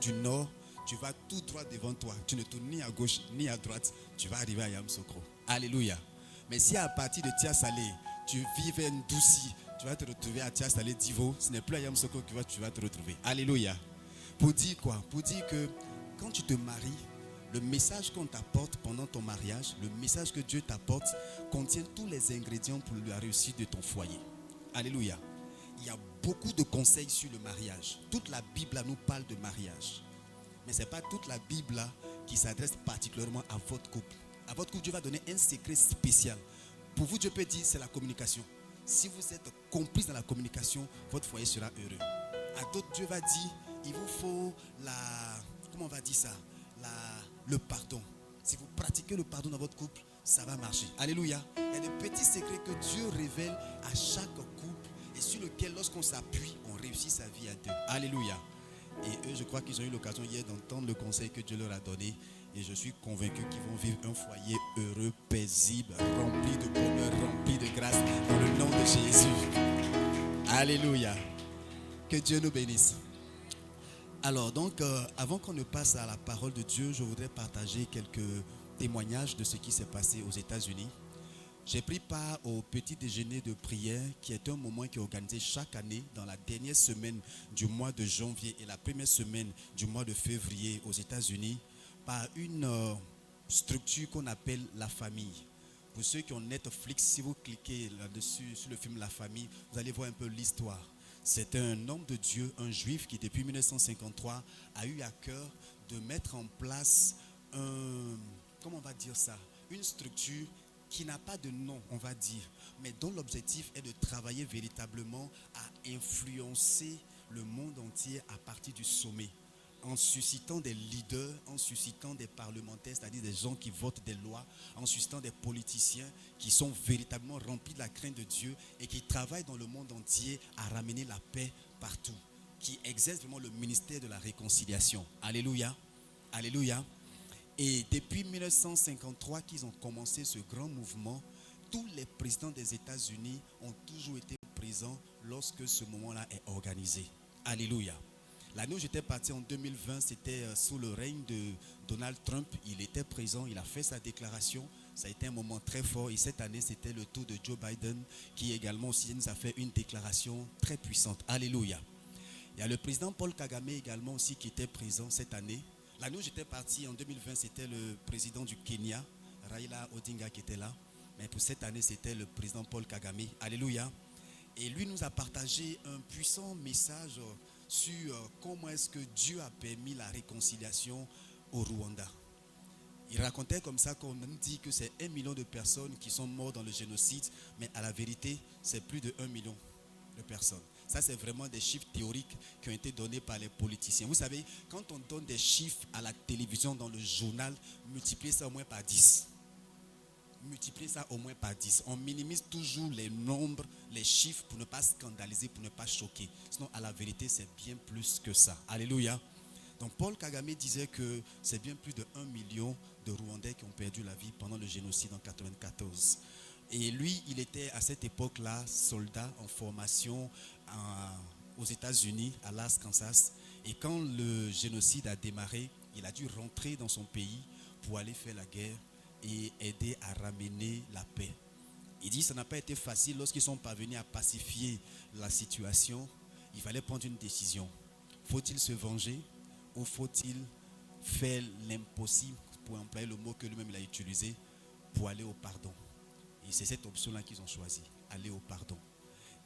du nord, tu vas tout droit devant toi. Tu ne tournes ni à gauche ni à droite. Tu vas arriver à Yamoussoukro. Alléluia. Mais si à partir de Tia Salé, tu vis vers Ndouci, tu vas te retrouver à Tia Salé Divo, ce n'est plus à Yamoussoukro que tu vas te retrouver. Alléluia. Pour dire quoi? Pour dire que quand tu te maries, le message qu'on t'apporte pendant ton mariage, le message que Dieu t'apporte, contient tous les ingrédients pour la réussite de ton foyer. Alléluia. Il y a beaucoup de conseils sur le mariage. Toute la Bible là, nous parle de mariage. Mais ce n'est pas toute la Bible là, qui s'adresse particulièrement à votre couple. À votre couple, Dieu va donner un secret spécial. Pour vous, Dieu peut dire c'est la communication. Si vous êtes compris dans la communication, votre foyer sera heureux. À d'autres, Dieu va dire il vous faut comment on va dire ça, le pardon. Si vous pratiquez le pardon dans votre couple, ça va marcher. Alléluia. Il y a des petits secrets que Dieu révèle à chaque couple et sur lequel, lorsqu'on s'appuie, on réussit sa vie à deux. Alléluia. Et eux, je crois qu'ils ont eu l'occasion hier d'entendre le conseil que Dieu leur a donné. Et je suis convaincu qu'ils vont vivre un foyer heureux, paisible, rempli de bonheur, rempli de grâce, dans le nom de Jésus. Alléluia. Que Dieu nous bénisse. Alors donc, avant qu'on ne passe à la parole de Dieu, je voudrais partager quelques témoignages de ce qui s'est passé aux États-Unis. J'ai pris part au petit déjeuner de prière, qui est un moment qui est organisé chaque année dans la dernière semaine du mois de janvier et la première semaine du mois de février aux États-Unis, par une structure qu'on appelle la famille. Pour ceux qui ont Netflix, si vous cliquez là-dessus sur le film La Famille, vous allez voir un peu l'histoire. C'est un homme de Dieu, un juif qui depuis 1953 a eu à cœur de mettre en place comment on va dire ça, une structure qui n'a pas de nom, on va dire, mais dont l'objectif est de travailler véritablement à influencer le monde entier à partir du sommet, en suscitant des leaders, en suscitant des parlementaires, c'est-à-dire des gens qui votent des lois, en suscitant des politiciens qui sont véritablement remplis de la crainte de Dieu et qui travaillent dans le monde entier à ramener la paix partout, qui exercent vraiment le ministère de la réconciliation. Alléluia, alléluia. Et depuis 1953 qu'ils ont commencé ce grand mouvement, tous les présidents des États-Unis ont toujours été présents lorsque ce moment-là est organisé. Alléluia. L'année où j'étais parti en 2020, c'était sous le règne de Donald Trump. Il était présent, il a fait sa déclaration. Ça a été un moment très fort. Et cette année, c'était le tour de Joe Biden qui également aussi nous a fait une déclaration très puissante. Alléluia. Il y a le président Paul Kagame également aussi qui était présent cette année. L'année où j'étais parti en 2020, c'était le président du Kenya, Raila Odinga, qui était là. Mais pour cette année, c'était le président Paul Kagame. Alléluia. Et lui nous a partagé un puissant message sur comment est-ce que Dieu a permis la réconciliation au Rwanda. Il racontait comme ça qu'on dit que c'est 1 million de personnes qui sont mortes dans le génocide, mais à la vérité, c'est plus de 1 million de personnes. Ça, c'est vraiment des chiffres théoriques qui ont été donnés par les politiciens. Vous savez, quand on donne des chiffres à la télévision, dans le journal, multipliez ça au moins par 10. Multipliez ça au moins par 10. On minimise toujours les nombres, les chiffres pour ne pas scandaliser, pour ne pas choquer. Sinon, à la vérité, c'est bien plus que ça. Alléluia. Donc, Paul Kagame disait que c'est bien plus de 1 million de Rwandais qui ont perdu la vie pendant le génocide en 1994. Et lui, il était à cette époque-là soldat en formation aux États-Unis, à Las Kansas. Et quand le génocide a démarré, il a dû rentrer dans son pays pour aller faire la guerre et aider à ramener la paix. Il dit que ça n'a pas été facile lorsqu'ils sont parvenus à pacifier la situation. Il fallait prendre une décision. Faut-il se venger ou faut-il faire l'impossible, pour employer le mot que lui-même il a utilisé, pour aller au pardon? Et c'est cette option-là qu'ils ont choisi, aller au pardon.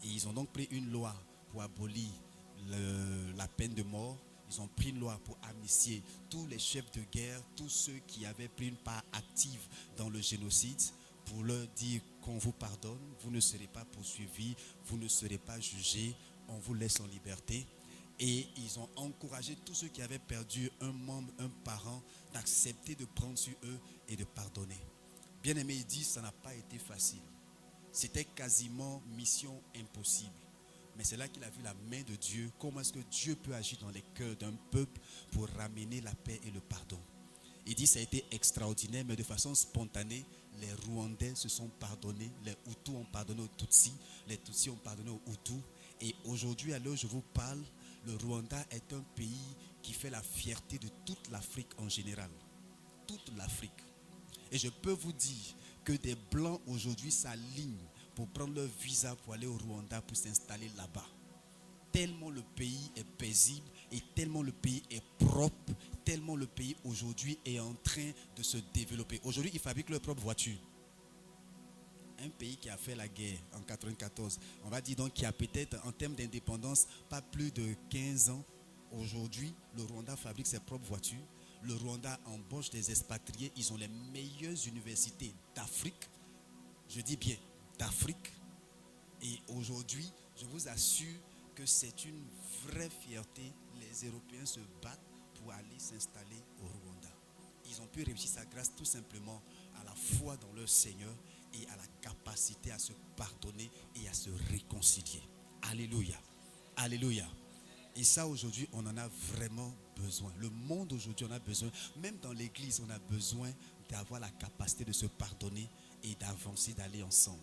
Et ils ont donc pris une loi pour abolir la peine de mort. Ils ont pris une loi pour amnistier tous les chefs de guerre, tous ceux qui avaient pris une part active dans le génocide, pour leur dire qu'on vous pardonne, vous ne serez pas poursuivis, vous ne serez pas jugés, on vous laisse en liberté. Et ils ont encouragé tous ceux qui avaient perdu un membre, un parent, d'accepter de prendre sur eux et de pardonner. Bien aimé, il dit, ça n'a pas été facile. C'était quasiment mission impossible. Mais c'est là qu'il a vu la main de Dieu. Comment est-ce que Dieu peut agir dans les cœurs d'un peuple pour ramener la paix et le pardon? Il dit ça a été extraordinaire, mais de façon spontanée, les Rwandais se sont pardonnés. Les Hutus ont pardonné aux Tutsis. Les Tutsis ont pardonné aux Hutus. Et aujourd'hui, à l'heure où je vous parle, le Rwanda est un pays qui fait la fierté de toute l'Afrique en général. Toute l'Afrique. Et je peux vous dire que des Blancs aujourd'hui s'alignent pour prendre leur visa pour aller au Rwanda pour s'installer là-bas. Tellement le pays est paisible et tellement le pays est propre, tellement le pays aujourd'hui est en train de se développer. Aujourd'hui, ils fabriquent leurs propres voitures. Un pays qui a fait la guerre en 1994, on va dire donc qui a peut-être en termes d'indépendance pas plus de 15 ans. Aujourd'hui, le Rwanda fabrique ses propres voitures. Le Rwanda embauche des expatriés. Ils ont les meilleures universités d'Afrique. Je dis bien d'Afrique. Et aujourd'hui, je vous assure que c'est une vraie fierté. Les Européens se battent pour aller s'installer au Rwanda. Ils ont pu réussir sa grâce tout simplement à la foi dans leur Seigneur et à la capacité à se pardonner et à se réconcilier. Alléluia. Alléluia. Et ça aujourd'hui, on en a vraiment besoin. Le monde aujourd'hui, on a besoin. Même dans l'église, on a besoin d'avoir la capacité de se pardonner et d'avancer, d'aller ensemble.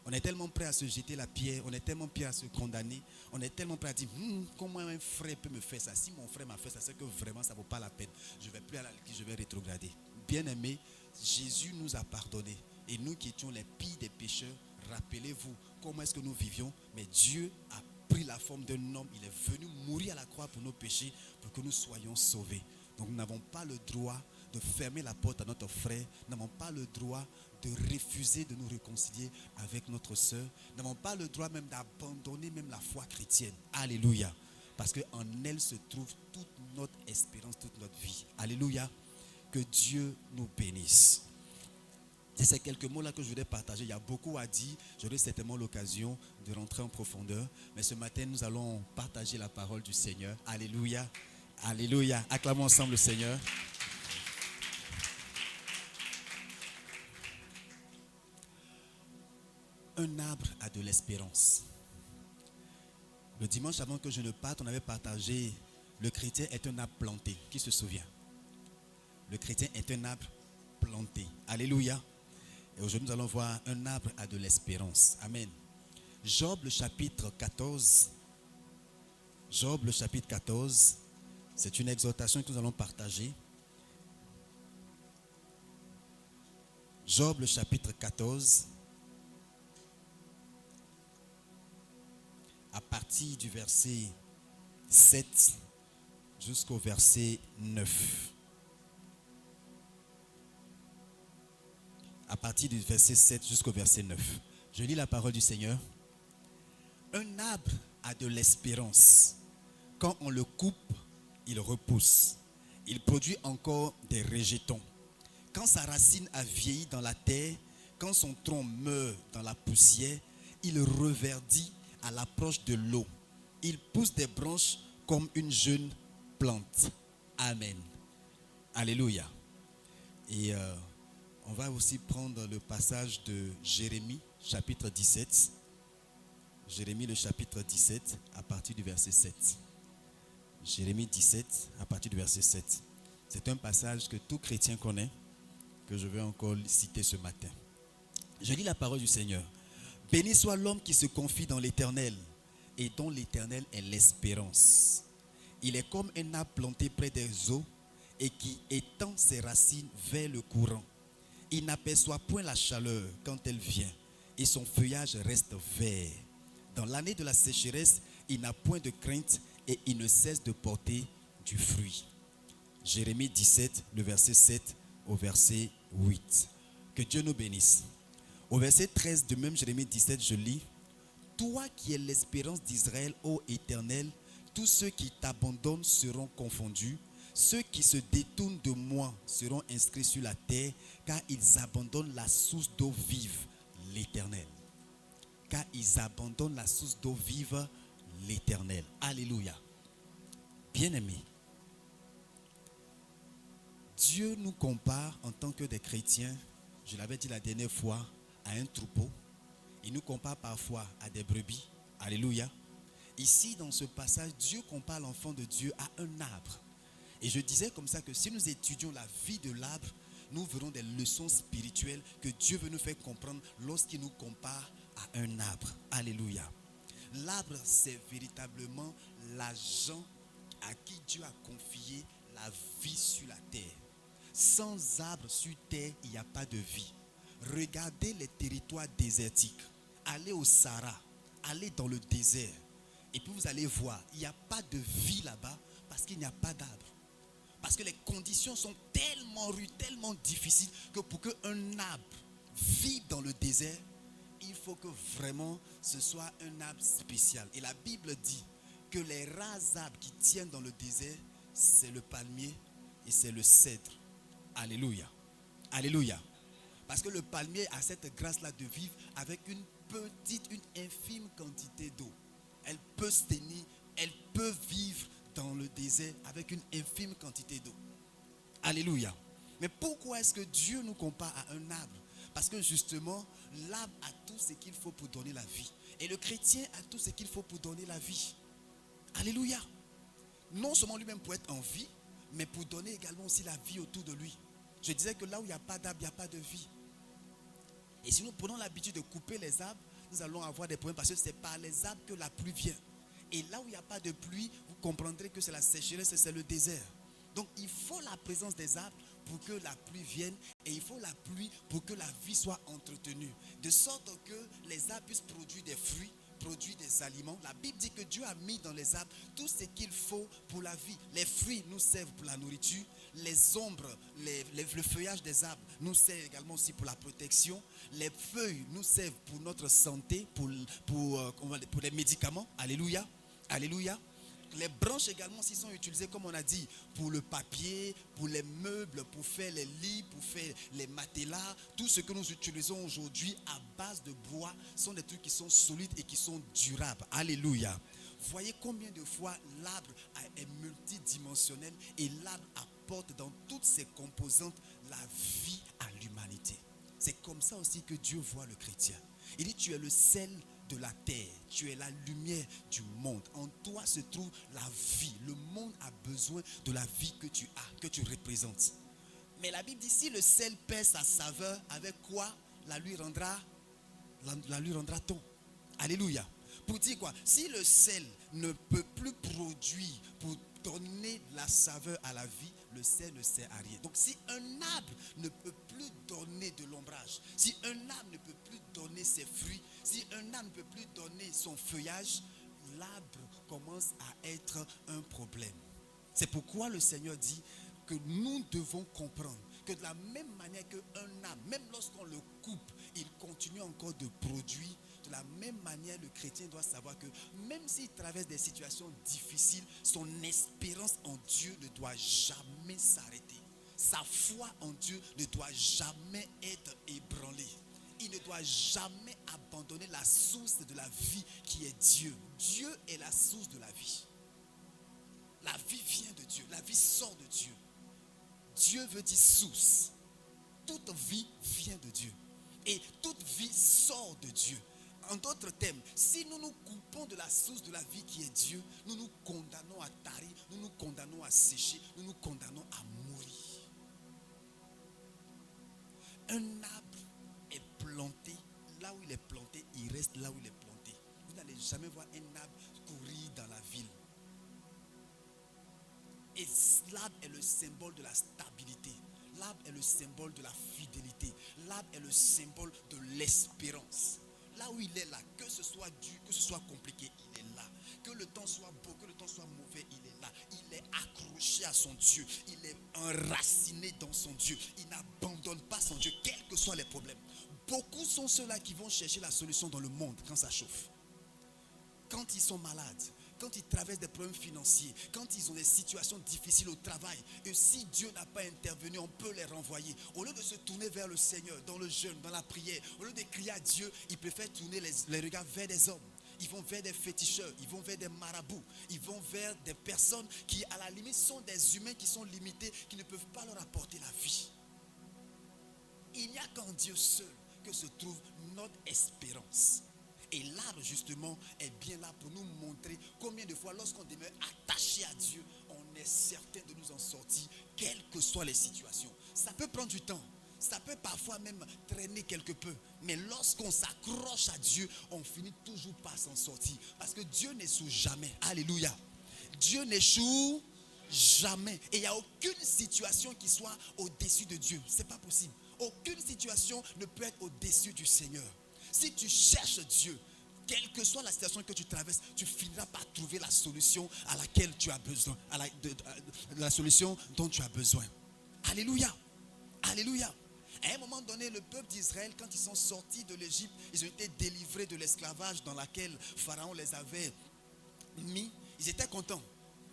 On est tellement prêt à se jeter la pierre, on est tellement prêt à se condamner, on est tellement prêt à dire comment un frère peut me faire ça? Si mon frère m'a fait ça, c'est que vraiment ça ne vaut pas la peine. Je ne vais plus à l'église, je vais rétrograder. Bien-aimé, Jésus nous a pardonné. Et nous qui étions les pires des pécheurs, rappelez-vous comment est-ce que nous vivions. Mais Dieu a pris la forme d'un homme, il est venu mourir à la croix pour nos péchés, pour que nous soyons sauvés. Donc nous n'avons pas le droit de fermer la porte à notre frère, nous n'avons pas le droit de refuser de nous réconcilier avec notre soeur, nous n'avons pas le droit même d'abandonner même la foi chrétienne. Alléluia. Parce qu'en elle se trouve toute notre espérance, toute notre vie. Alléluia. Que Dieu nous bénisse. C'est ces quelques mots-là que je voulais partager. Il y a beaucoup à dire. J'aurai certainement l'occasion de rentrer en profondeur. Mais ce matin, nous allons partager la parole du Seigneur. Alléluia. Alléluia. Acclamons ensemble le Seigneur. Un arbre a de l'espérance. Le dimanche avant que je ne parte, on avait partagé le chrétien est un arbre planté. Qui se souvient? Le chrétien est un arbre planté. Alléluia. Et aujourd'hui, nous allons voir un arbre a de l'espérance. Amen. Job, le chapitre 14. Job, le chapitre 14. C'est une exhortation que nous allons partager. Job, le chapitre 14. À partir du verset 7 jusqu'au verset 9. À partir du verset 7 jusqu'au verset 9. Je lis la parole du Seigneur. Un arbre a de l'espérance. Quand on le coupe, il repousse. Il produit encore des rejetons. Quand sa racine a vieilli dans la terre, quand son tronc meurt dans la poussière, il reverdit à l'approche de l'eau. Il pousse des branches comme une jeune plante. Amen. Alléluia. Et on va aussi prendre le passage de Jérémie, chapitre 17. Jérémie, le chapitre 17, à partir du verset 7. Jérémie 17, à partir du verset 7. C'est un passage que tout chrétien connaît, que je vais encore citer ce matin. Je lis la parole du Seigneur. Béni soit l'homme qui se confie dans l'Éternel et dont l'Éternel est l'espérance. Il est comme un arbre planté près des eaux et qui étend ses racines vers le courant. Il n'aperçoit point la chaleur quand elle vient et son feuillage reste vert. Dans l'année de la sécheresse, il n'a point de crainte et il ne cesse de porter du fruit. Jérémie 17, le verset 7 au verset 8. Que Dieu nous bénisse. Au verset 13 de même Jérémie 17, je lis. Toi qui es l'espérance d'Israël, ô Éternel, tous ceux qui t'abandonnent seront confondus. Ceux qui se détournent de moi seront inscrits sur la terre, car ils abandonnent la source d'eau vive, l'Éternel. Car ils abandonnent la source d'eau vive, l'Éternel. Alléluia. Bien-aimés, Dieu nous compare en tant que des chrétiens, je l'avais dit la dernière fois, à un troupeau. Il nous compare parfois à des brebis. Alléluia. Ici, dans ce passage, Dieu compare l'enfant de Dieu à un arbre. Et je disais comme ça que si nous étudions la vie de l'arbre, nous verrons des leçons spirituelles que Dieu veut nous faire comprendre lorsqu'il nous compare à un arbre. Alléluia. L'arbre, c'est véritablement l'agent à qui Dieu a confié la vie sur la terre. Sans arbre sur terre, il n'y a pas de vie. Regardez les territoires désertiques. Allez au Sahara, allez dans le désert. Et puis vous allez voir, il n'y a pas de vie là-bas parce qu'il n'y a pas d'arbre. Parce que les conditions sont tellement rudes, tellement difficiles que pour qu'un arbre vive dans le désert, il faut que vraiment ce soit un arbre spécial. Et la Bible dit que les rares arbres qui tiennent dans le désert, c'est le palmier et c'est le cèdre. Alléluia. Alléluia. Parce que le palmier a cette grâce-là de vivre avec une infime quantité d'eau. Elle peut se tenir, elle peut vivre dans le désert avec une infime quantité d'eau. Alléluia. Mais pourquoi est-ce que Dieu nous compare à un arbre? Parce que justement, l'arbre a tout ce qu'il faut pour donner la vie. Et le chrétien a tout ce qu'il faut pour donner la vie. Alléluia. Non seulement lui-même pour être en vie, mais pour donner également aussi la vie autour de lui. Je disais que là où il n'y a pas d'arbre, il n'y a pas de vie. Et si nous prenons l'habitude de couper les arbres, nous allons avoir des problèmes parce que c'est par les arbres que la pluie vient. Et là où il n'y a pas de pluie, vous comprendrez que c'est la sécheresse et c'est le désert. Donc il faut la présence des arbres pour que la pluie vienne et il faut la pluie pour que la vie soit entretenue. De sorte que les arbres puissent produire des fruits, produire des aliments. La Bible dit que Dieu a mis dans les arbres tout ce qu'il faut pour la vie. Les fruits nous servent pour la nourriture. Les ombres, le feuillage des arbres nous sert également aussi pour la protection. Les feuilles nous servent pour notre santé, pour les médicaments. Alléluia. Alléluia. Les branches également s'y sont utilisées, comme on a dit, pour le papier, pour les meubles, pour faire les lits, pour faire les matelas. Tout ce que nous utilisons aujourd'hui à base de bois sont des trucs qui sont solides et qui sont durables. Alléluia. Voyez combien de fois l'arbre est multidimensionnel et l'arbre apporte dans toutes ses composantes la vie à l'humanité. C'est comme ça aussi que Dieu voit le chrétien. Il dit, tu es le sel de la terre, tu es la lumière du monde. En toi se trouve la vie. Le monde a besoin de la vie que tu as, que tu représentes. Mais la Bible dit, si le sel perd sa saveur, avec quoi la lui rendra-t-on? Alléluia. Pour dire quoi? Si le sel ne peut plus produire pour donner la saveur à la vie, le sel ne sert à rien. Donc si un arbre ne peut plus donner de l'ombrage, si un arbre ne peut plus donner ses fruits, si un arbre ne peut plus donner son feuillage, l'arbre commence à être un problème. C'est pourquoi le Seigneur dit que nous devons comprendre que de la même manière qu'un arbre, même lorsqu'on le coupe, il continue encore de produire. De la même manière, le chrétien doit savoir que même s'il traverse des situations difficiles, son espérance en Dieu ne doit jamais s'arrêter. Sa foi en Dieu ne doit jamais être ébranlée. Il ne doit jamais abandonner la source de la vie qui est Dieu. Dieu est la source de la vie. La vie vient de Dieu. La vie sort de Dieu. Dieu veut dire source. Toute vie vient de Dieu. Et toute vie sort de Dieu. En d'autres termes, si nous nous coupons de la source de la vie qui est Dieu, nous nous condamnons à tarir, nous nous condamnons à sécher, nous nous condamnons à mourir. Un arbre est planté, là où il est planté, il reste là où il est planté. Vous n'allez jamais voir un arbre courir dans la ville. Et l'arbre est le symbole de la stabilité. L'arbre est le symbole de la fidélité. L'arbre est le symbole de l'espérance. Là où il est là, que ce soit dur, que ce soit compliqué, il est là. Que le temps soit beau, que le temps soit mauvais, il est là. Il est accroché à son Dieu. Il est enraciné dans son Dieu. Il n'abandonne pas son Dieu, quels que soient les problèmes. Beaucoup sont ceux-là qui vont chercher la solution dans le monde quand ça chauffe. Quand ils sont malades, quand ils traversent des problèmes financiers, quand ils ont des situations difficiles au travail, et si Dieu n'a pas intervenu, on peut les renvoyer. Au lieu de se tourner vers le Seigneur, dans le jeûne, dans la prière, au lieu de crier à Dieu, ils préfèrent tourner les regards vers des hommes. Ils vont vers des féticheurs, ils vont vers des marabouts, ils vont vers des personnes qui, à la limite, sont des humains qui sont limités, qui ne peuvent pas leur apporter la vie. Il n'y a qu'en Dieu seul que se trouve notre espérance. Et l'arbre, justement, est bien là pour nous montrer combien de fois, lorsqu'on demeure attaché à Dieu, on est certain de nous en sortir, quelles que soient les situations. Ça peut prendre du temps, ça peut parfois même traîner quelque peu. Mais lorsqu'on s'accroche à Dieu, on finit toujours par s'en sortir. Parce que Dieu n'échoue jamais. Alléluia. Dieu n'échoue jamais. Et il n'y a aucune situation qui soit au-dessus de Dieu. Ce n'est pas possible. Aucune situation ne peut être au-dessus du Seigneur. Si tu cherches Dieu, quelle que soit la situation que tu traverses, tu finiras par trouver la solution à laquelle tu as besoin, la solution dont tu as besoin. Alléluia. Alléluia. À un moment donné, le peuple d'Israël, quand ils sont sortis de l'Égypte, ils ont été délivrés de l'esclavage dans laquelle Pharaon les avait mis. Ils étaient contents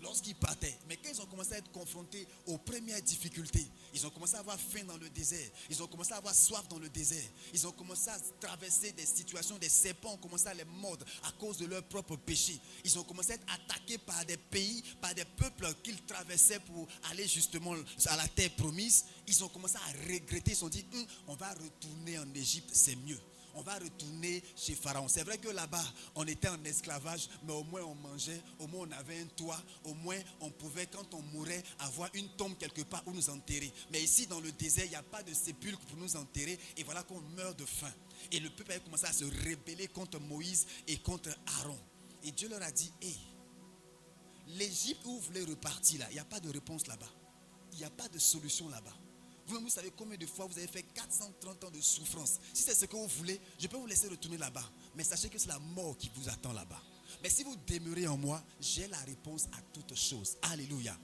lorsqu'ils partaient. Mais quand ils ont commencé à être confrontés aux premières difficultés, ils ont commencé à avoir faim dans le désert. Ils ont commencé à avoir soif dans le désert. Ils ont commencé à traverser des situations, des serpents ont commencé à les mordre à cause de leur propre péché. Ils ont commencé à être attaqués par des pays, par des peuples qu'ils traversaient pour aller justement à la terre promise. Ils ont commencé à regretter. Ils se sont dit, on va retourner en Égypte, c'est mieux. On va retourner chez Pharaon. C'est vrai que là-bas, on était en esclavage, mais au moins on mangeait, au moins on avait un toit, au moins on pouvait, quand on mourait, avoir une tombe quelque part où nous enterrer. Mais ici, dans le désert, il n'y a pas de sépulcre pour nous enterrer, et voilà qu'on meurt de faim. Et le peuple a commencé à se rebeller contre Moïse et contre Aaron. Et Dieu leur a dit, l'Égypte où vous voulez repartir là, il n'y a pas de réponse là-bas. Il n'y a pas de solution là-bas. Vous savez combien de fois vous avez fait 430 ans de souffrance. Si c'est ce que vous voulez, je peux vous laisser retourner là-bas. Mais sachez que c'est la mort qui vous attend là-bas. Mais si vous demeurez en moi, j'ai la réponse à toutes choses. Alléluia.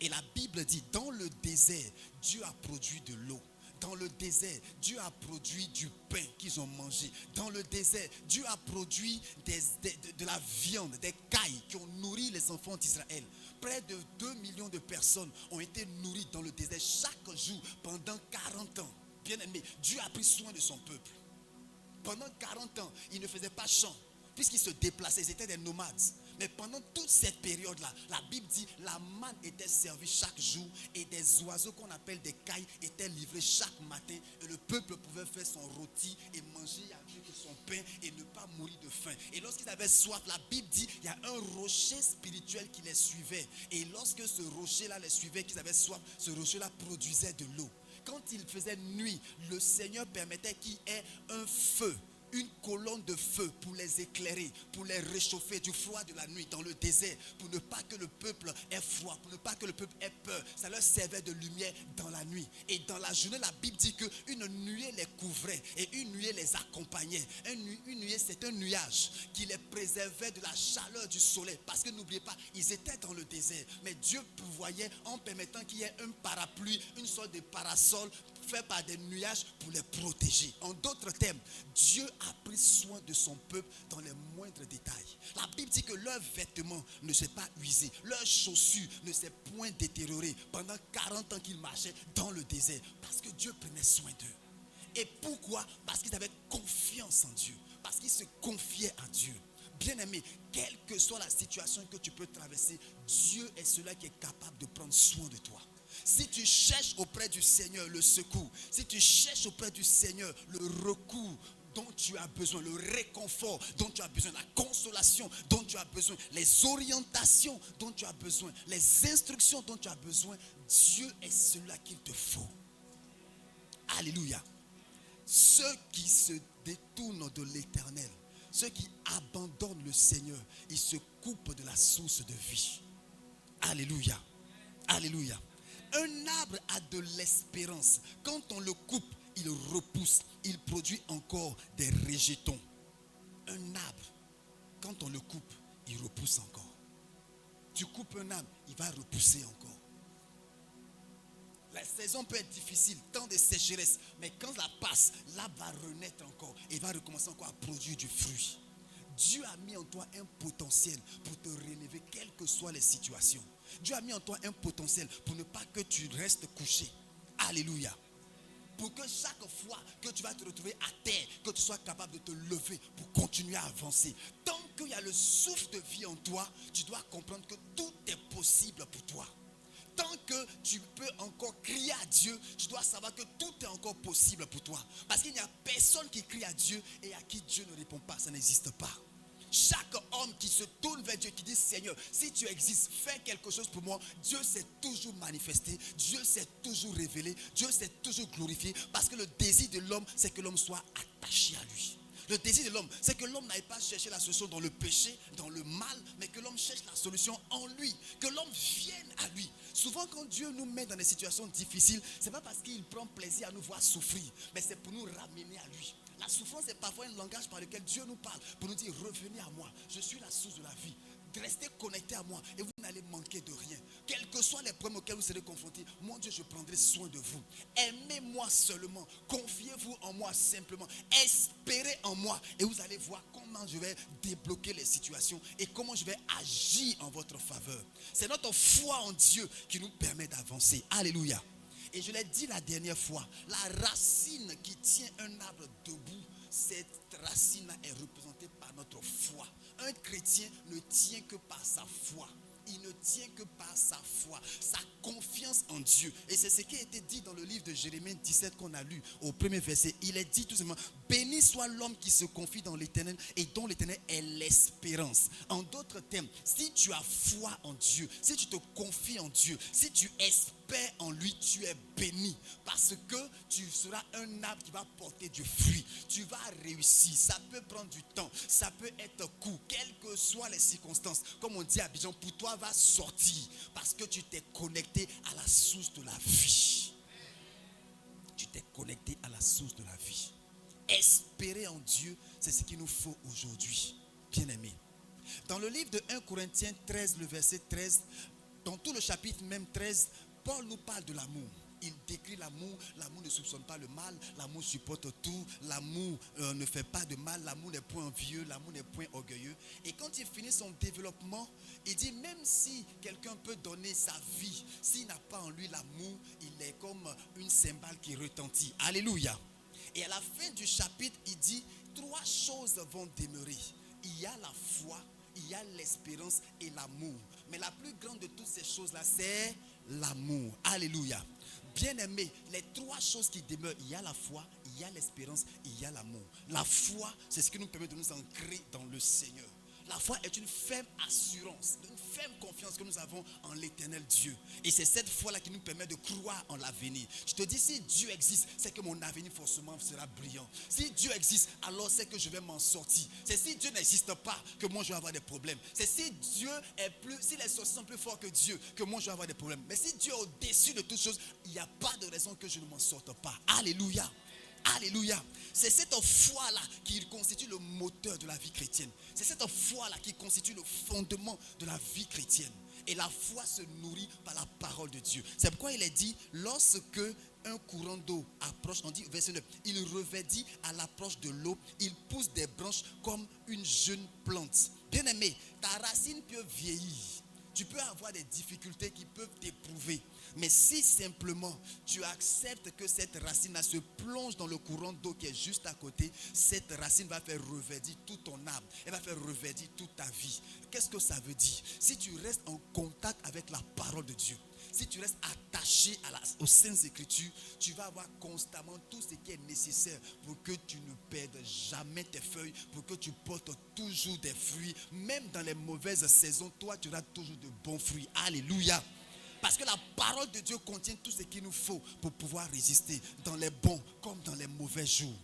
Et la Bible dit, dans le désert, Dieu a produit de l'eau. Dans le désert, Dieu a produit du pain qu'ils ont mangé. Dans le désert, Dieu a produit de la viande, des cailles qui ont nourri les enfants d'Israël. Près de 2 millions de personnes ont été nourries dans le désert chaque jour pendant 40 ans. Bien aimé, Dieu a pris soin de son peuple. Pendant 40 ans, ils ne faisaient pas champ, puisqu'ils se déplaçaient, ils étaient des nomades. Mais pendant toute cette période-là, la Bible dit, la manne était servie chaque jour et des oiseaux qu'on appelle des cailles étaient livrés chaque matin. Et le peuple pouvait faire son rôti et manger avec son pain et ne pas mourir de faim. Et lorsqu'ils avaient soif, la Bible dit, il y a un rocher spirituel qui les suivait. Et lorsque ce rocher-là les suivait, qu'ils avaient soif, ce rocher-là produisait de l'eau. Quand il faisait nuit, le Seigneur permettait qu'il y ait un feu, une colonne de feu pour les éclairer, pour les réchauffer du froid de la nuit dans le désert, pour ne pas que le peuple ait froid, pour ne pas que le peuple ait peur. Ça leur servait de lumière dans la nuit. Et dans la journée, la Bible dit qu'une nuée les couvrait et une nuée les accompagnait. Une nuée, c'est un nuage qui les préservait de la chaleur du soleil. Parce que n'oubliez pas, ils étaient dans le désert. Mais Dieu pourvoyait en permettant qu'il y ait un parapluie, une sorte de parasol fait par des nuages pour les protéger. En d'autres termes, Dieu a pris soin de son peuple dans les moindres détails. La Bible dit que leurs vêtements ne s'est pas usés, leurs chaussures ne s'est point détériorées pendant 40 ans qu'ils marchaient dans le désert, parce que Dieu prenait soin d'eux. Et pourquoi? Parce qu'ils avaient confiance en Dieu, parce qu'ils se confiaient à Dieu. Bien-aimé, quelle que soit la situation que tu peux traverser, Dieu est celui qui est capable de prendre soin de toi. Si tu cherches auprès du Seigneur le secours, si tu cherches auprès du Seigneur le recours dont tu as besoin, le réconfort dont tu as besoin, la consolation dont tu as besoin, les orientations dont tu as besoin, les instructions dont tu as besoin, Dieu est celui qu'il te faut. Alléluia. Ceux qui se détournent de l'Éternel, ceux qui abandonnent le Seigneur, ils se coupent de la source de vie. Alléluia. Alléluia. Un arbre a de l'espérance. Quand on le coupe, il repousse. Il produit encore des rejetons. Un arbre, quand on le coupe, il repousse encore. Tu coupes un arbre, il va repousser encore. La saison peut être difficile, temps de sécheresse. Mais quand ça passe, l'arbre va renaître encore. Et va recommencer encore à produire du fruit. Dieu a mis en toi un potentiel pour te relever, quelles que soient les situations. Dieu a mis en toi un potentiel pour ne pas que tu restes couché. Alléluia. Pour que chaque fois que tu vas te retrouver à terre, que tu sois capable de te lever pour continuer à avancer. Tant qu'il y a le souffle de vie en toi, tu dois comprendre que tout est possible pour toi. Tant que tu peux encore crier à Dieu, tu dois savoir que tout est encore possible pour toi. Parce qu'il n'y a personne qui crie à Dieu et à qui Dieu ne répond pas. Ça n'existe pas. Chaque homme qui se tourne vers Dieu, qui dit Seigneur, si tu existes, fais quelque chose pour moi. Dieu s'est toujours manifesté, Dieu s'est toujours révélé, Dieu s'est toujours glorifié. Parce que le désir de l'homme, c'est que l'homme soit attaché à lui. Le désir de l'homme, c'est que l'homme n'aille pas chercher la solution dans le péché, dans le mal, mais que l'homme cherche la solution en lui, que l'homme vienne à lui. Souvent quand Dieu nous met dans des situations difficiles, ce n'est pas parce qu'il prend plaisir à nous voir souffrir, mais c'est pour nous ramener à lui. La souffrance est parfois un langage par lequel Dieu nous parle, pour nous dire revenez à moi, je suis la source de la vie. Restez connectés à moi et vous n'allez manquer de rien. Quels que soient les problèmes auxquels vous serez confrontés, mon Dieu, je prendrai soin de vous. Aimez-moi seulement. Confiez-vous en moi simplement. Espérez en moi et vous allez voir comment je vais débloquer les situations et comment je vais agir en votre faveur. C'est notre foi en Dieu qui nous permet d'avancer. Alléluia. Et je l'ai dit la dernière fois, la racine qui tient un arbre debout, cette racine est représentée par notre foi. Un chrétien ne tient que par sa foi. Il ne tient que par sa foi, sa confiance en Dieu. Et c'est ce qui a été dit dans le livre de Jérémie 17 qu'on a lu au premier verset. Il est dit tout simplement, béni soit l'homme qui se confie dans l'Éternel et dont l'Éternel est l'espérance. En d'autres termes, si tu as foi en Dieu, si tu te confies en Dieu, si tu espères en lui, tu es béni. Parce que tu seras un arbre qui va porter du fruit. Tu vas réussir. Ça peut prendre du temps. Ça peut être court. Quelles que soient les circonstances. Comme on dit à Abidjan, pour toi va sortir. Parce que tu t'es connecté à la source de la vie. Tu t'es connecté à la source de la vie. Espérer en Dieu, c'est ce qu'il nous faut aujourd'hui. Bien-aimés. Dans le livre de 1 Corinthiens 13, le verset 13, dans tout le chapitre même 13, Paul nous parle de l'amour. Il décrit l'amour. L'amour ne soupçonne pas le mal. L'amour supporte tout. L'amour ne fait pas de mal. L'amour n'est point envieux. L'amour n'est point orgueilleux. Et quand il finit son développement, il dit même si quelqu'un peut donner sa vie, s'il n'a pas en lui l'amour, il est comme une cymbale qui retentit. Alléluia. Et à la fin du chapitre, il dit 3 choses vont demeurer. Il y a la foi, il y a l'espérance et l'amour. Mais la plus grande de toutes ces choses-là, c'est l'amour. Alléluia. Bien-aimés, les 3 choses qui demeurent, il y a la foi, il y a l'espérance, il y a l'amour. La foi, c'est ce qui nous permet de nous ancrer dans le Seigneur. La foi est une ferme assurance, une ferme confiance que nous avons en l'éternel Dieu. Et c'est cette foi-là qui nous permet de croire en l'avenir. Je te dis, si Dieu existe, c'est que mon avenir forcément sera brillant. Si Dieu existe, alors c'est que je vais m'en sortir. C'est si Dieu n'existe pas que moi je vais avoir des problèmes. C'est si Dieu est plus, si les sorciers sont plus forts que Dieu, que moi je vais avoir des problèmes. Mais si Dieu est au-dessus de toutes choses, il n'y a pas de raison que je ne m'en sorte pas. Alléluia. Alléluia. C'est cette foi-là qui constitue le moteur de la vie chrétienne. C'est cette foi-là qui constitue le fondement de la vie chrétienne. Et la foi se nourrit par la parole de Dieu. C'est pourquoi il est dit, lorsque un courant d'eau approche, on dit verset 9, il revêtit à l'approche de l'eau, il pousse des branches comme une jeune plante. Bien-aimé, ta racine peut vieillir. Tu peux avoir des difficultés qui peuvent t'éprouver. Mais si simplement tu acceptes que cette racine se plonge dans le courant d'eau qui est juste à côté, cette racine va faire revêtir tout ton âme. Elle va faire revêtir toute ta vie. Qu'est-ce que ça veut dire? Si tu restes en contact avec la parole de Dieu, si tu restes attaché aux Saintes Écritures, tu vas avoir constamment tout ce qui est nécessaire pour que tu ne perdes jamais tes feuilles, pour que tu portes toujours des fruits. Même dans les mauvaises saisons, toi, tu auras toujours de bons fruits. Alléluia. Parce que la parole de Dieu contient tout ce qu'il nous faut pour pouvoir résister dans les bons comme dans les mauvais jours.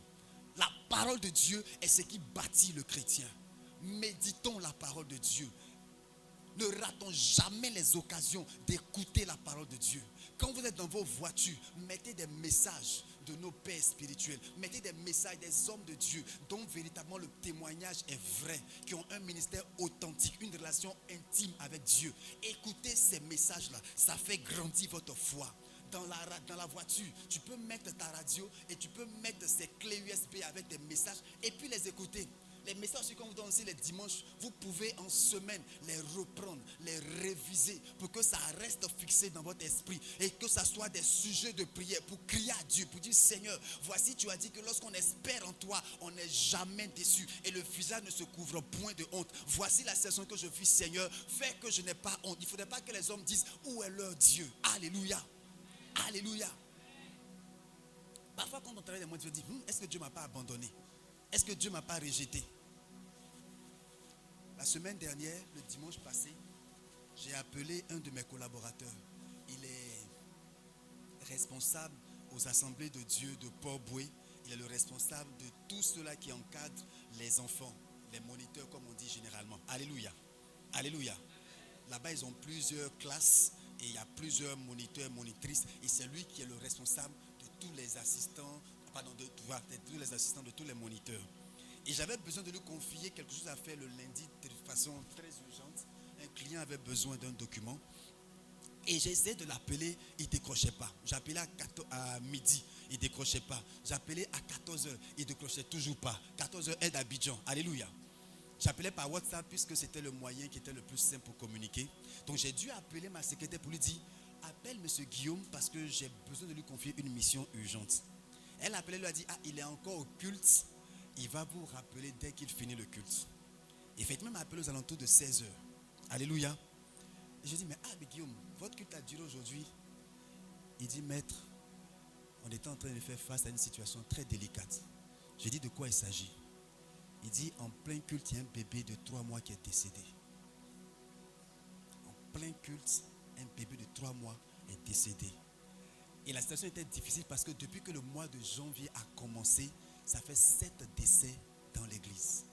La parole de Dieu est ce qui bâtit le chrétien. Méditons la parole de Dieu. Ne ratons jamais les occasions d'écouter la parole de Dieu. Quand vous êtes dans vos voitures, mettez des messages de nos pères spirituels. Mettez des messages des hommes de Dieu dont véritablement le témoignage est vrai, qui ont un ministère authentique, une relation intime avec Dieu. Écoutez ces messages-là, ça fait grandir votre foi. Dans la voiture, tu peux mettre ta radio et tu peux mettre ces clés USB avec des messages et puis les écouter. Les messages qu'on vous donne aussi les dimanches, vous pouvez en semaine les reprendre, les réviser pour que ça reste fixé dans votre esprit et que ça soit des sujets de prière pour crier à Dieu, pour dire Seigneur, voici tu as dit que lorsqu'on espère en toi, on n'est jamais déçu et le visage ne se couvre point de honte. Voici la saison que je vis, Seigneur, fais que je n'ai pas honte. Il ne faudrait pas que les hommes disent où est leur Dieu. Alléluia. Alléluia. Parfois quand on travaille des mots, tu te dis, est-ce que Dieu ne m'a pas abandonné? Est-ce que Dieu ne m'a pas rejeté? La semaine dernière, le dimanche passé, j'ai appelé un de mes collaborateurs. Il est responsable aux assemblées de Dieu de Port-Boué Il est le responsable de tout cela qui encadre les enfants, les moniteurs comme on dit généralement. Alléluia. Alléluia. Là-bas, ils ont plusieurs classes et il y a plusieurs moniteurs, monitrices. Et c'est lui qui est le responsable de tous les assistants, de tous les assistants, de tous les moniteurs. Et j'avais besoin de lui confier quelque chose à faire le lundi de façon très urgente. Un client avait besoin d'un document. Et j'ai essayé de l'appeler, il ne décrochait pas. J'appelais à midi, il ne décrochait pas. J'appelais à 14h, il ne décrochait toujours pas. 14h, aide d'Abidjan. Alléluia. J'appelais par WhatsApp puisque c'était le moyen qui était le plus simple pour communiquer. Donc j'ai dû appeler ma secrétaire pour lui dire, appelle M. Guillaume parce que j'ai besoin de lui confier une mission urgente. Elle a appelé, lui a dit, il est encore au culte. Il va vous rappeler dès qu'il finit le culte. Effectivement, il m'a appelé aux alentours de 16h. Alléluia. Et je dis, mais Guillaume, votre culte a duré aujourd'hui. Il dit, maître, on était en train de faire face à une situation très délicate. J'ai dit, de quoi il s'agit? Il dit, en plein culte, il y a un bébé de 3 mois qui est décédé. En plein culte, un bébé de 3 mois est décédé. Et la situation était difficile parce que depuis que le mois de janvier a commencé, ça fait 7 décès dans l'église.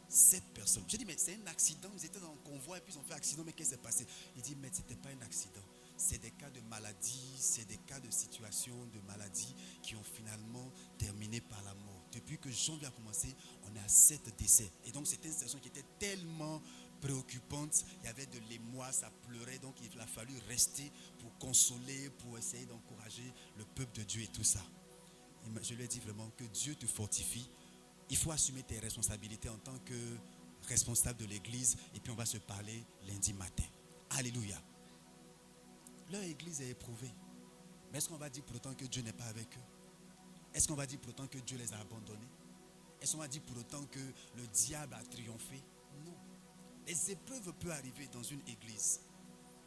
7 personnes. J'ai dit, mais c'est un accident. Ils étaient dans un convoi et puis ils ont fait accident. Mais qu'est-ce qui s'est passé? Il dit, mais ce n'était pas un accident. C'est des cas de maladie, c'est des cas de situation de maladie qui ont finalement terminé par la mort. Depuis que janvier a commencé, on est à 7 décès. Et donc c'était une situation qui était tellement préoccupante. Il y avait de l'émoi, ça pleurait. Donc il a fallu rester pour consoler, pour essayer d'encourager le peuple de Dieu et tout ça. Et je lui ai dit vraiment que Dieu te fortifie. Il faut assumer tes responsabilités en tant que responsable de l'église. Et puis on va se parler lundi matin. Alléluia. Leur église est éprouvée. Mais est-ce qu'on va dire pour autant que Dieu n'est pas avec eux? Est-ce qu'on va dire pour autant que Dieu les a abandonnés? Est-ce qu'on va dire pour autant que le diable a triomphé? Non. Les épreuves peuvent arriver dans une église.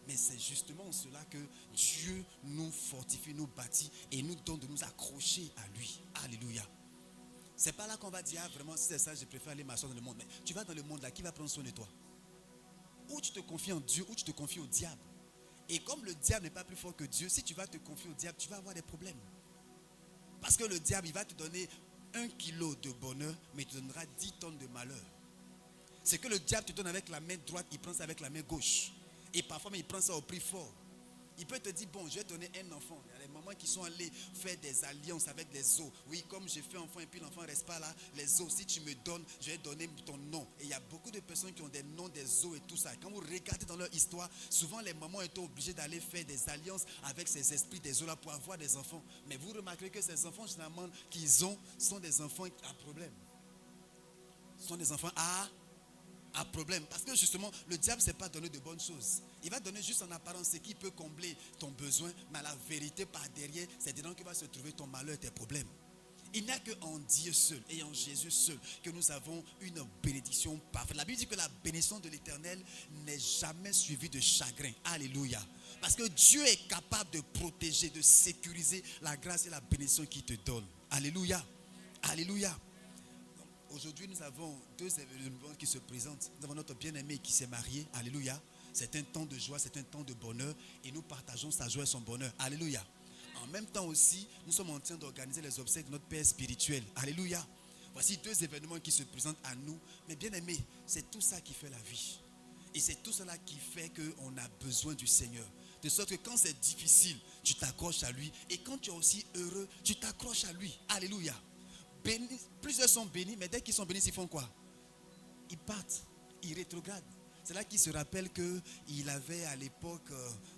Mais c'est justement cela que Dieu nous fortifie, nous bâtit et nous donne de nous accrocher à lui. Alléluia. C'est pas là qu'on va dire, vraiment, si c'est ça, je préfère aller m'asseoir dans le monde. Mais tu vas dans le monde là, qui va prendre soin de toi? Ou tu te confies en Dieu, ou tu te confies au diable. Et comme le diable n'est pas plus fort que Dieu, si tu vas te confier au diable, tu vas avoir des problèmes. Parce que le diable, il va te donner 1 kilo de bonheur, mais il te donnera 10 tonnes de malheur. C'est que le diable te donne avec la main droite, il prend ça avec la main gauche. Et parfois, il prend ça au prix fort. Il peut te dire, bon, je vais donner un enfant. Il y a des mamans qui sont allées faire des alliances avec les os. Oui, comme j'ai fait enfant et puis l'enfant ne reste pas là, les os, si tu me donnes, je vais donner ton nom. Et il y a beaucoup de personnes qui ont des noms des os et tout ça. Et quand vous regardez dans leur histoire, souvent les mamans étaient obligées d'aller faire des alliances avec ces esprits des os là pour avoir des enfants. Mais vous remarquerez que ces enfants, généralement, qu'ils ont, sont des enfants à problème. Ce sont des enfants à problème. Parce que justement, le diable ne s'est pas donné de bonnes choses. Il va donner juste en apparence ce qui peut combler ton besoin, mais la vérité par derrière, c'est dedans que va se trouver ton malheur, tes problèmes. Il n'y a qu'en Dieu seul et en Jésus seul que nous avons une bénédiction parfaite. La Bible dit que la bénédiction de l'Éternel n'est jamais suivie de chagrin. Alléluia. Parce que Dieu est capable de protéger, de sécuriser la grâce et la bénédiction qu'il te donne. Alléluia. Alléluia. Aujourd'hui, nous avons 2 événements qui se présentent. Nous avons notre bien-aimé qui s'est marié. Alléluia. C'est un temps de joie, c'est un temps de bonheur. Et nous partageons sa joie et son bonheur. Alléluia. En même temps aussi, nous sommes en train d'organiser les obsèques de notre Père spirituel. Alléluia. Voici 2 événements qui se présentent à nous. Mais bien-aimé, c'est tout ça qui fait la vie. Et c'est tout cela qui fait qu'on a besoin du Seigneur. De sorte que quand c'est difficile, tu t'accroches à lui. Et quand tu es aussi heureux, tu t'accroches à lui. Alléluia. Plusieurs sont bénis, mais dès qu'ils sont bénis, ils font quoi? Ils partent, ils rétrogradent. C'est là qu'il se rappelle qu'il avait à l'époque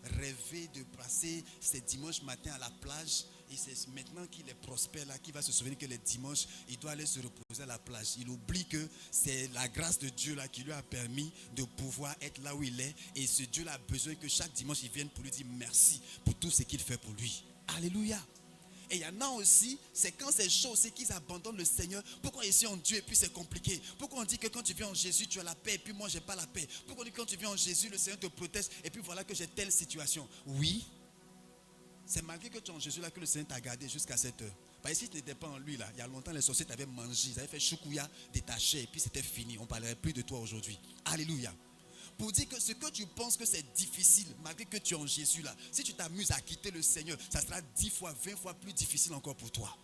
rêvé de passer ses dimanches matins à la plage. Et c'est maintenant qu'il est prospère là, qu'il va se souvenir que les dimanches, il doit aller se reposer à la plage. Il oublie que c'est la grâce de Dieu là qui lui a permis de pouvoir être là où il est. Et ce Dieu là a besoin que chaque dimanche, il vienne pour lui dire merci pour tout ce qu'il fait pour lui. Alléluia. Et il y en a aussi, c'est quand c'est chaud, c'est qu'ils abandonnent le Seigneur. Pourquoi ici en Dieu et puis c'est compliqué? Pourquoi on dit que quand tu viens en Jésus, tu as la paix et puis moi j'ai pas la paix? Pourquoi on dit que quand tu viens en Jésus, le Seigneur te protège et puis voilà que j'ai telle situation? Oui, c'est malgré que tu es en Jésus là que le Seigneur t'a gardé jusqu'à cette heure. Parce que si tu n'étais pas en lui là, il y a longtemps les sorciers t'avaient mangé, ils avaient fait choukouya, détaché et puis c'était fini. On ne parlerait plus de toi aujourd'hui. Alléluia. Pour dire que ce que tu penses que c'est difficile, malgré que tu es en Jésus là, si tu t'amuses à quitter le Seigneur, ça sera 10 fois, 20 fois plus difficile encore pour toi.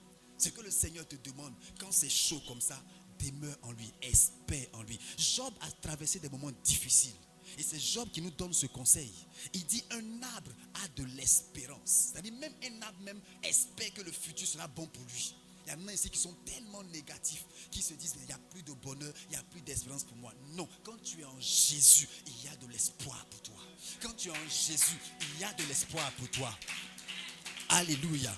Ce que le Seigneur te demande, quand c'est chaud comme ça, demeure en lui, espère en lui. Job a traversé des moments difficiles. Et c'est Job qui nous donne ce conseil. Il dit un arbre a de l'espérance. C'est-à-dire même un arbre même espère que le futur sera bon pour lui. Il y en a ici qui sont tellement négatifs, qui se disent il n'y a plus de bonheur, il n'y a plus d'espérance pour moi. Non, quand tu es en Jésus, il y a de l'espoir pour toi. Quand tu es en Jésus, il y a de l'espoir pour toi. Alléluia.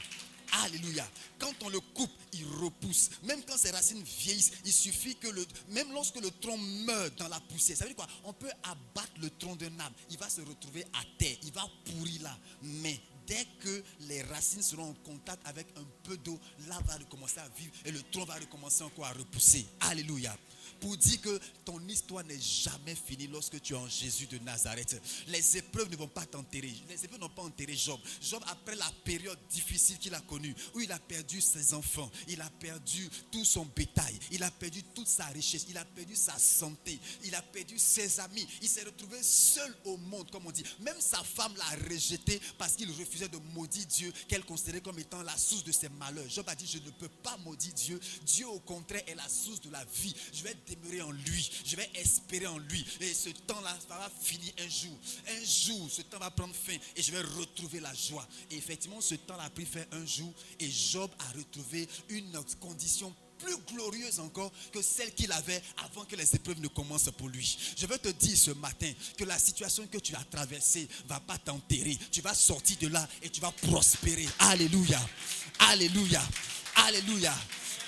Alléluia. Quand on le coupe, il repousse. Même quand ses racines vieillissent, il suffit que même lorsque le tronc meurt dans la poussière, ça veut dire quoi? On peut abattre le tronc d'un arbre. Il va se retrouver à terre. Il va pourrir là. Mais dès que les racines seront en contact avec un peu d'eau, l'arbre va recommencer à vivre et le tronc va recommencer encore à repousser. Alléluia. Pour dire que ton histoire n'est jamais finie lorsque tu es en Jésus de Nazareth. Les épreuves ne vont pas t'enterrer. Les épreuves n'ont pas enterré Job. Job, après la période difficile qu'il a connue, où il a perdu ses enfants, il a perdu tout son bétail, il a perdu toute sa richesse, il a perdu sa santé, il a perdu ses amis, il s'est retrouvé seul au monde, comme on dit. Même sa femme l'a rejeté parce qu'il refusait de maudire Dieu, qu'elle considérait comme étant la source de ses malheurs. Job a dit, je ne peux pas maudire Dieu. Dieu, au contraire, est la source de la vie. Je vais demeurer en lui, je vais espérer en lui, et ce temps-là va finir un jour, ce temps va prendre fin et je vais retrouver la joie. Et effectivement, ce temps a pris fin un jour et Job a retrouvé une condition plus glorieuse encore que celle qu'il avait avant que les épreuves ne commencent pour lui. Je veux te dire ce matin que la situation que tu as traversée ne va pas t'enterrer. Tu vas sortir de là et tu vas prospérer. Alléluia, alléluia, alléluia,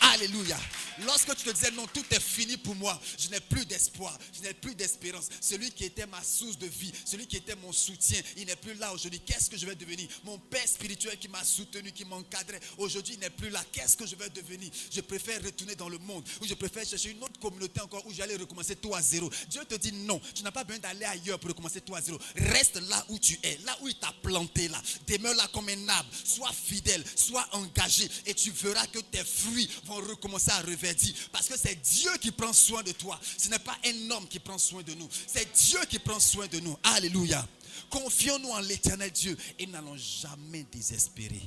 alléluia. Lorsque tu te disais non, tout est fini pour moi, je n'ai plus d'espoir, je n'ai plus d'espérance. Celui qui était ma source de vie, celui qui était mon soutien, il n'est plus là aujourd'hui. Qu'est-ce que je vais devenir? Mon père spirituel qui m'a soutenu, qui m'encadrait, aujourd'hui il n'est plus là. Qu'est-ce que je vais devenir? Je préfère retourner dans le monde, ou je préfère chercher une autre communauté encore où j'allais recommencer tout à zéro. Dieu te dit non, tu n'as pas besoin d'aller ailleurs pour recommencer tout à zéro. Reste là où tu es, là où il t'a planté là. Demeure là comme un arbre, sois fidèle, sois engagé et tu verras que tes fruits vont recommencer à reverdir. Parce que c'est Dieu qui prend soin de toi. Ce n'est pas un homme qui prend soin de nous. C'est Dieu qui prend soin de nous. Alléluia. Confions-nous en l'éternel Dieu et n'allons jamais désespérer.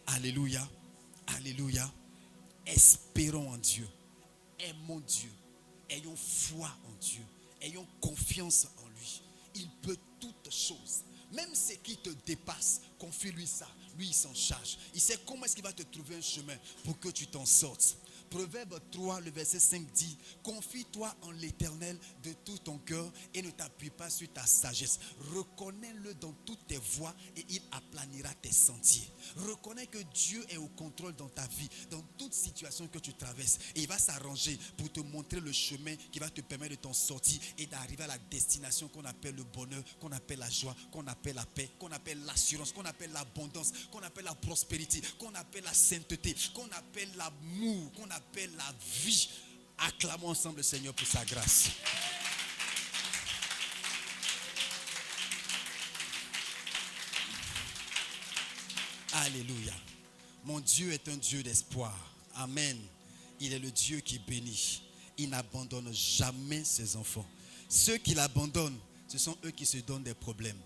Alléluia. Alléluia. Espérons en Dieu. Aimons Dieu. Ayons foi en Dieu. Ayons confiance en lui. Il peut toutes choses. Même ce qui te dépasse, confie-lui ça. Lui, il s'en charge. Il sait comment est-ce qu'il va te trouver un chemin pour que tu t'en sortes. Proverbe 3, le verset 5 dit, confie-toi en l'Éternel de tout ton cœur et ne t'appuie pas sur ta sagesse. Reconnais-le dans toutes tes voies et il aplanira tes sentiers. Reconnais que Dieu est au contrôle dans ta vie, dans toute situation que tu traverses. Et il va s'arranger pour te montrer le chemin qui va te permettre de t'en sortir et d'arriver à la destination qu'on appelle le bonheur, qu'on appelle la joie, qu'on appelle la paix, qu'on appelle l'assurance, qu'on appelle l'abondance, qu'on appelle la prospérité, qu'on appelle la sainteté, qu'on appelle l'amour, qu'on appelle la vie. Acclamons ensemble le Seigneur pour sa grâce. Alléluia. Mon Dieu est un Dieu d'espoir. Amen. Il est le Dieu qui bénit. Il n'abandonne jamais ses enfants. Ceux qui l'abandonnent, ce sont eux qui se donnent des problèmes.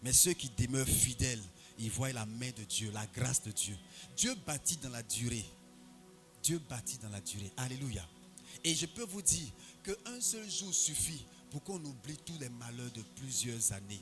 Mais ceux qui demeurent fidèles, ils voient la main de Dieu, la grâce de Dieu. Dieu bâtit dans la durée. Dieu bâtit dans la durée. Alléluia. Et je peux vous dire qu'un seul jour suffit pour qu'on oublie tous les malheurs de plusieurs années.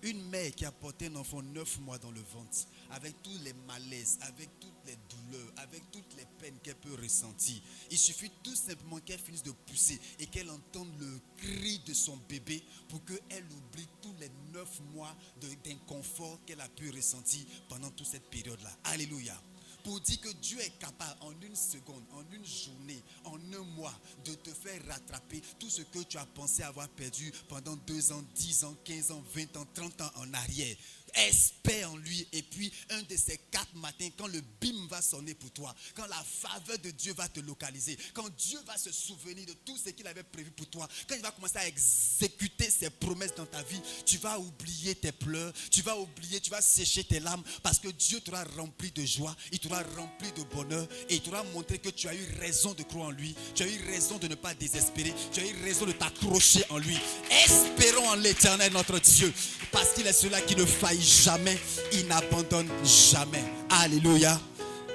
Une mère qui a porté un enfant 9 mois dans le ventre, avec tous les malaises, avec toutes les douleurs, avec toutes les peines qu'elle peut ressentir. Il suffit tout simplement qu'elle finisse de pousser et qu'elle entende le cri de son bébé pour qu'elle oublie tous les 9 mois d'inconfort qu'elle a pu ressentir pendant toute cette période-là. Alléluia. Pour dire que Dieu est capable en une seconde, en une journée, en un mois, de te faire rattraper tout ce que tu as pensé avoir perdu pendant 2 ans, 10 ans, 15 ans, 20 ans, 30 ans en arrière. Espère en lui et puis un de ces 4 matins, quand le bim va sonner pour toi, quand la faveur de Dieu va te localiser, quand Dieu va se souvenir de tout ce qu'il avait prévu pour toi, quand il va commencer à exécuter ses promesses dans ta vie, tu vas oublier tes pleurs, tu vas sécher tes larmes parce que Dieu t'aura rempli de joie, il t'aura rempli de bonheur et il t'aura montré que tu as eu raison de croire en lui, tu as eu raison de ne pas désespérer, tu as eu raison de t'accrocher en lui. Espérons en l'Éternel notre Dieu parce qu'il est celui qui ne faillit jamais, il n'abandonne jamais. Alléluia.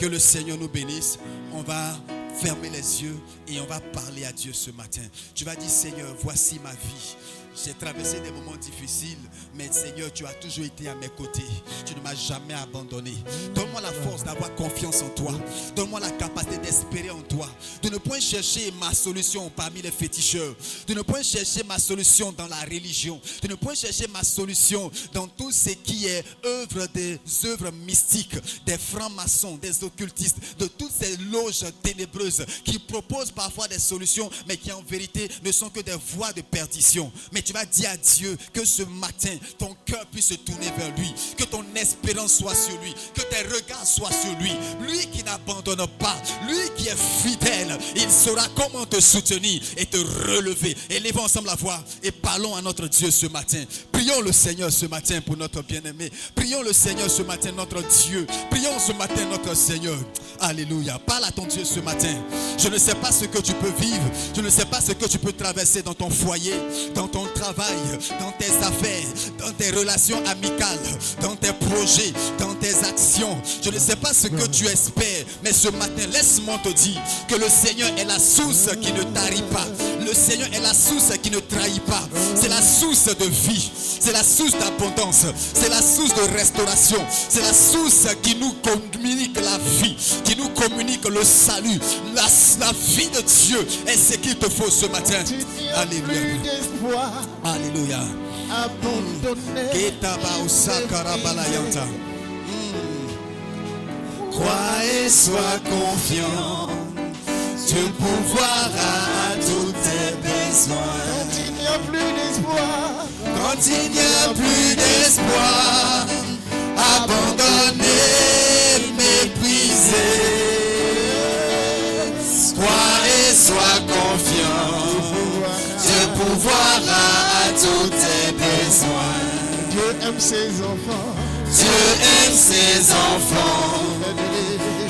Que le Seigneur nous bénisse. On va fermer les yeux et on va parler à Dieu ce matin. Tu vas dire, Seigneur, voici ma vie. J'ai traversé des moments difficiles, mais Seigneur, tu as toujours été à mes côtés. Tu ne m'as jamais abandonné. Donne-moi la force d'avoir confiance en toi. Donne-moi la capacité d'espérer en toi. De ne point chercher ma solution parmi les féticheurs. De ne point chercher ma solution dans la religion. De ne point chercher ma solution dans tout ce qui est œuvre des œuvres mystiques, des francs-maçons, des occultistes, de toutes ces loges ténébreuses qui proposent parfois des solutions, mais qui en vérité ne sont que des voies de perdition. Mais tu vas dire à Dieu que ce matin, ton cœur puisse se tourner vers lui, que ton espérance soit sur lui, que tes regards soient sur lui. Lui qui n'abandonne pas, lui qui est fidèle, il saura comment te soutenir et te relever. Élevons ensemble la voix et parlons à notre Dieu ce matin. Prions le Seigneur ce matin pour notre bien-aimé. Prions le Seigneur ce matin, notre Dieu. Prions ce matin notre Seigneur. Alléluia. Parle à ton Dieu ce matin. Je ne sais pas ce que tu peux vivre. Je ne sais pas ce que tu peux traverser dans ton foyer, dans ton travail, dans tes affaires, dans tes relations amicales, dans tes projets, dans tes actions. Je ne sais pas ce que tu espères, mais ce matin, laisse-moi te dire que le Seigneur est la source qui ne tarit pas. Le Seigneur est la source qui ne trahit pas. C'est la source de vie. C'est la source d'abondance. C'est la source de restauration. C'est la source qui nous communique la vie, qui nous communique le salut. La vie de Dieu est ce qu'il te faut ce matin. Alléluia. Alléluia. Crois et sois confiant. Dieu pourvoira à tous tes besoins. Quand il n'y a plus d'espoir, quand il n'y a plus d'espoir, abandonné, méprisé, crois et sois confiant. Dieu pourvoira à tous tes besoins. Dieu aime ses enfants. Dieu aime ses enfants.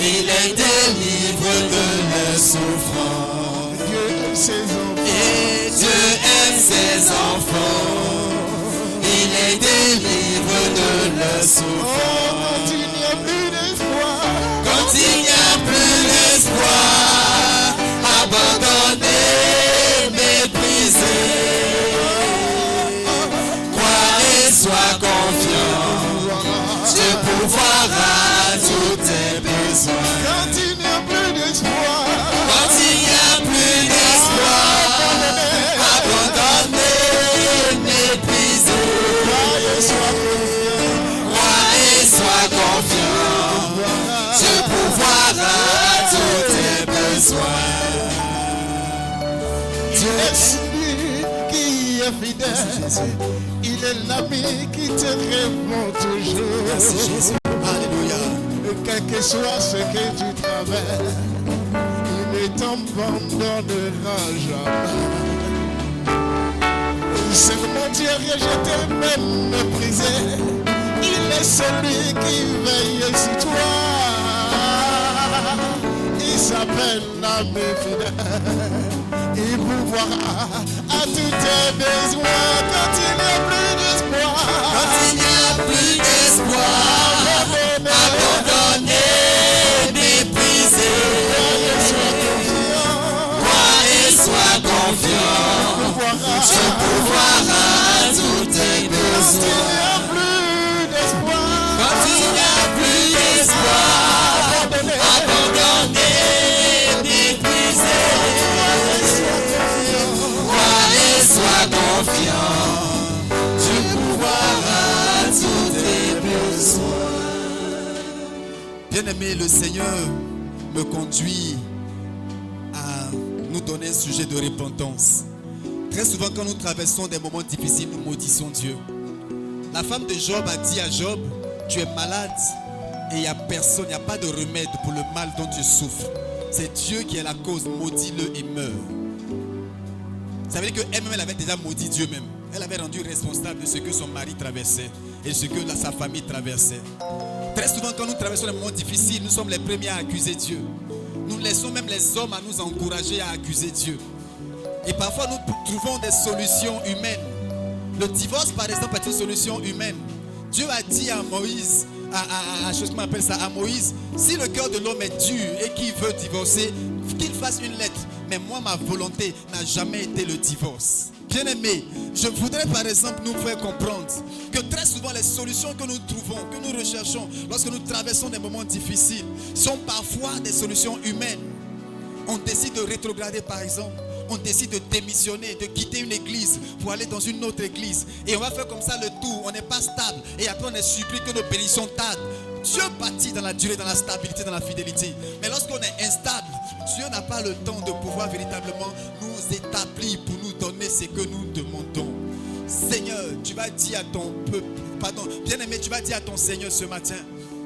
Il les délivre de leurs souffrances. Dieu aime ses enfants. Et Dieu aime ses enfants. Il les délivre de leurs souffrances. Quand il n'y a plus d'espoir, quand il n'y a plus d'espoir, abandonné, méprisé, crois et sois confiant. Dieu pourvoira tous tes besoins. quand il n'y a plus d'espoir, Quand il n'y a plus d'espoir, abandonné, méprisé, crois et sois confiant. Dieu pourvoira tous tes besoins. Dieu est celui qui est fidèle. Il est l'ami qui te répond toujours. Merci Jésus. Alléluia. Quel que soit ce que tu traverses, il ne t'abandonnera jamais. C'est mon Dieu rejeté, même méprisé. Il est celui qui veille sur toi. Il s'appelle l'ami fidèle. Il pourvoira à tous tes besoins quand il n'y a plus d'espoir. Quand il n'y a plus d'espoir, abandonné, méprisé, crois et sois confiant. Dieu pourvoira tous tes besoins. Quand il n'y a plus d'espoir, abandonné, méprisé, crois et sois confiant. Dieu pourvoira tous tes besoins. Bien-aimé, le Seigneur me conduit à nous donner un sujet de repentance. Très souvent, quand nous traversons des moments difficiles, nous maudissons Dieu. La femme de Job a dit à Job, tu es malade et il n'y a personne, il n'y a pas de remède pour le mal dont tu souffres. C'est Dieu qui est la cause, maudis-le et meurs. Ça veut dire qu'elle-même, elle avait déjà maudit Dieu même. Elle avait rendu responsable de ce que son mari traversait et ce que sa famille traversait. Très souvent, quand nous traversons des moments difficiles, nous sommes les premiers à accuser Dieu. Nous laissons même les hommes à nous encourager à accuser Dieu. Et parfois, nous trouvons des solutions humaines. Le divorce, par exemple, est une solution humaine. Dieu a dit à Moïse comment on appelle ça, à Moïse, si le cœur de l'homme est dur et qu'il veut divorcer, qu'il fasse une lettre. Mais moi, ma volonté n'a jamais été le divorce. Bien-aimé, je voudrais par exemple nous faire comprendre que très souvent les solutions que nous trouvons, que nous recherchons lorsque nous traversons des moments difficiles sont parfois des solutions humaines. On décide de rétrograder par exemple. On décide de démissionner, de quitter une église pour aller dans une autre église. Et on va faire comme ça le tour. On n'est pas stable. Et après on est surpris que nos bénédictions tardent. Dieu bâtit dans la durée, dans la stabilité, dans la fidélité. Mais lorsqu'on est instable, Dieu n'a pas le temps de pouvoir véritablement nous établir pour nous donner ce que nous demandons. Seigneur, tu vas dire à ton peuple, bien-aimé, tu vas dire à ton Seigneur ce matin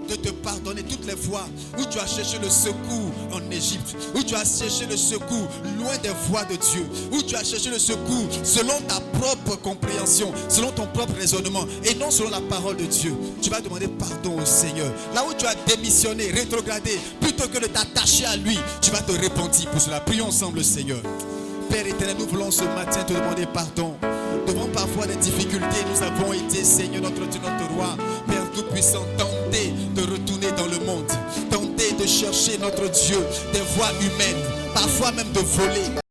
de te pardonner toutes les fois où tu as cherché le secours en Égypte, où tu as cherché le secours loin des voies de Dieu, où tu as cherché le secours selon ta propre compréhension, selon ton propre raisonnement et non selon la parole de Dieu. Tu vas demander pardon au Seigneur. Là où tu as démissionné, rétrogradé, plutôt que de t'attacher à lui, tu vas te repentir pour cela. Prions ensemble, Seigneur. Père éternel, nous voulons ce matin te demander pardon. Devant parfois des difficultés, nous avons été, Seigneur, notre Dieu, notre roi, Père Tout-Puissant, tentés de retourner dans le monde, tentés de chercher notre Dieu, des voies humaines, parfois même de voler.